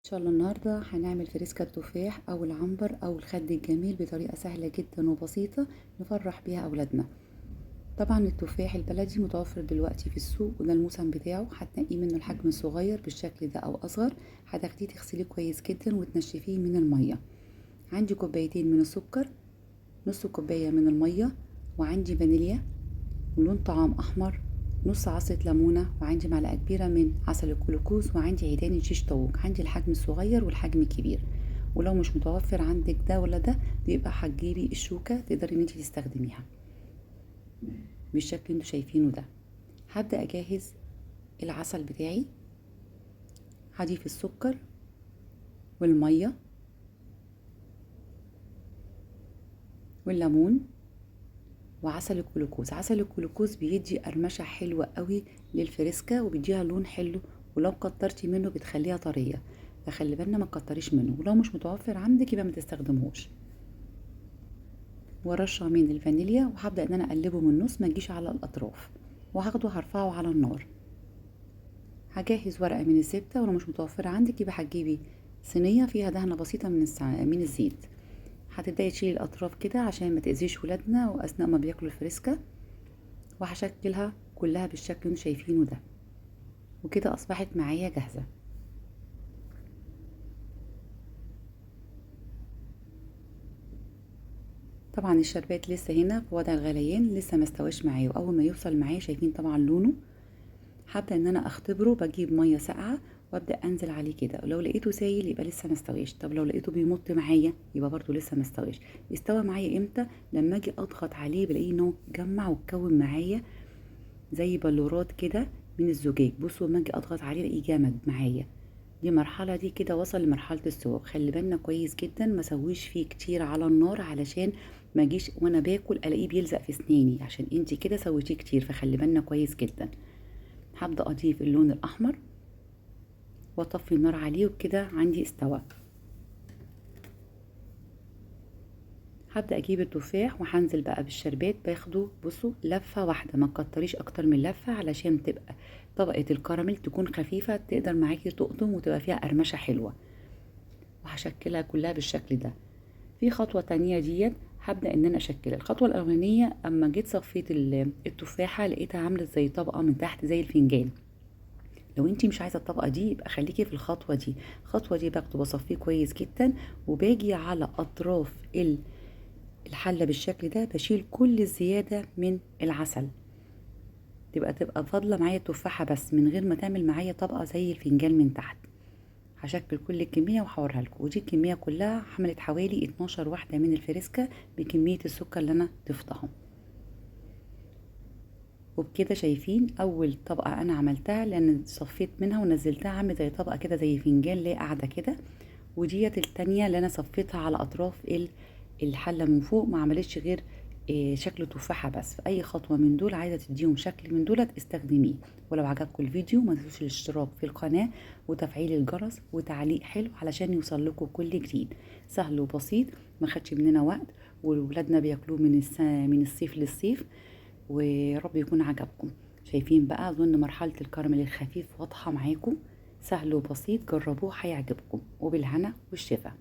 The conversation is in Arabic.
ان شاء الله النهارده هنعمل فريسكا التفاح او العنبر او الخد الجميل بطريقه سهله جدا وبسيطه نفرح بيها اولادنا. طبعا التفاح البلدي متوفر دلوقتي في السوق، وده الموسم بتاعه هتنقيه منه الحجم الصغير بالشكل ده او اصغر. هتاخديه تغسليه كويس جدا وتنشفيه من الميه. عندي كوبايتين من السكر، نص كوبايه من الميه، وعندي فانيليا ولون طعام احمر، نص عصرة ليمونة، وعندي معلقة كبيرة من عسل الجلوكوز، وعندي عيدان شيش طاووق. عندي الحجم الصغير والحجم الكبير، ولو مش متوفر عندك ده ولا ده بيبقى هتجيبي الشوكة تقدري ان انتي تستخدميها بالشكل اللي انتوا شايفينه ده. هبدأ اجهز العسل بتاعي. هضيف السكر والمية والليمون وعسل الجلوكوز. عسل الجلوكوز بيدي قرمشة حلوة قوي للفريسكا وبيديها لون حلو، ولو كترتي منه بتخليها طرية، فخلي بالنا ما تكتريش منه، ولو مش متوفر عندك يبقى ما تستخدمهوش. ورشة من الفانيليا، وهبدأ ان انا اقلبه من النص ما تجيش على الاطراف، وهاخده هرفعه على النار. هجهز ورقة من الزبدة، ولو مش متوفرة عندك يبقى هتجيبي صينية فيها دهنة بسيطة من الزيت. هتبدأي تشيلي الأطراف كده عشان ما تأذيش ولادنا وأثناء ما بياكلوا الفريسكا، وهشكلها كلها بالشكل اللي انتوا شايفينه ده، وكده أصبحت معايا جاهزة. طبعا الشربات لسه هنا في وضع الغليان، لسه ما استواش معايا، وأول ما يوصل معايا شايفين طبعا لونه. هبدأ ان انا اختبره، بجيب مية ساقعة وابدأ انزل عليه كده، ولو لقيته سايل يبقى لسه مستويش، طب لو لقيته بيمط معايا يبقى برضو لسه مستويش. يستوى معايا امتى؟ لما اجي اضغط عليه بلاقيه انه جمع واتكون معايا زي بلورات كده من الزجاج. بصوا لما اجي اضغط عليه الاقيه جامد معايا. دي مرحلة، دي كده وصل لمرحلة السوا. خلي بالنا كويس جدا ما سويش فيه كتير على النار، علشان ما اجيش وانا باكل الاقيه بيلزق في اسناني، عشان انتي كده سويتيه كتير، فخلي بالنا كويس جدا. هبدأ اضيف اللون الاحمر واطفي النار عليه، وكده عندي استوى. هبدأ اجيب التفاح وهنزل بقى بالشربات، باخده بصوا لفة واحدة، ما تكتريش اكتر من لفة علشان تبقى طبقة الكراميل تكون خفيفة تقدر معاكي تقطم وتبقى فيها قرمشة حلوة. وهشكلها كلها بالشكل ده. في خطوة تانية ديت هبدأ ان انا اشكلها. الخطوة الاولانية اما جيت صفيت التفاحة لقيتها عاملة زي طبقة من تحت زي الفنجان. لو انتي مش عايزه الطبقه دي يبقى خليكي في الخطوه دي. الخطوه دي باخده بصفيه كويس جدا، وباجي على اطراف الحله بالشكل ده، بشيل كل الزياده من العسل، تبقى فاضله معايا تفاحه بس من غير ما تعمل معايا طبقه زي الفنجان من تحت. هشكل كل الكميه وهوريها لكم. ودي الكميه كلها عملت حوالي 12 واحده من الفريسكا بكميه السكر اللي انا ضفتها. وبكده شايفين اول طبقة انا عملتها، لان صفيت منها ونزلتها عامل زي طبقة كده زي فنجان اللي قاعدة كده. وديت التانية اللي انا صفيتها على اطراف الحلة من فوق، ما عملتش غير شكل تفاحة بس. في اي خطوة من دول عايزة تديهم شكل من دولت استخدميه. ولو عجبكم الفيديو ما تنسوش الاشتراك في القناة وتفعيل الجرس وتعليق حلو علشان يوصل لكم كل جديد. سهل وبسيط، ما خدش مننا وقت، وولادنا بياكلوه من الصيف للصيف. ورب يكون عجبكم. شايفين بقى، اظن مرحلة الكراميل الخفيف واضحة معاكم. سهل وبسيط، جربوه هيعجبكم، وبالهنا والشفا.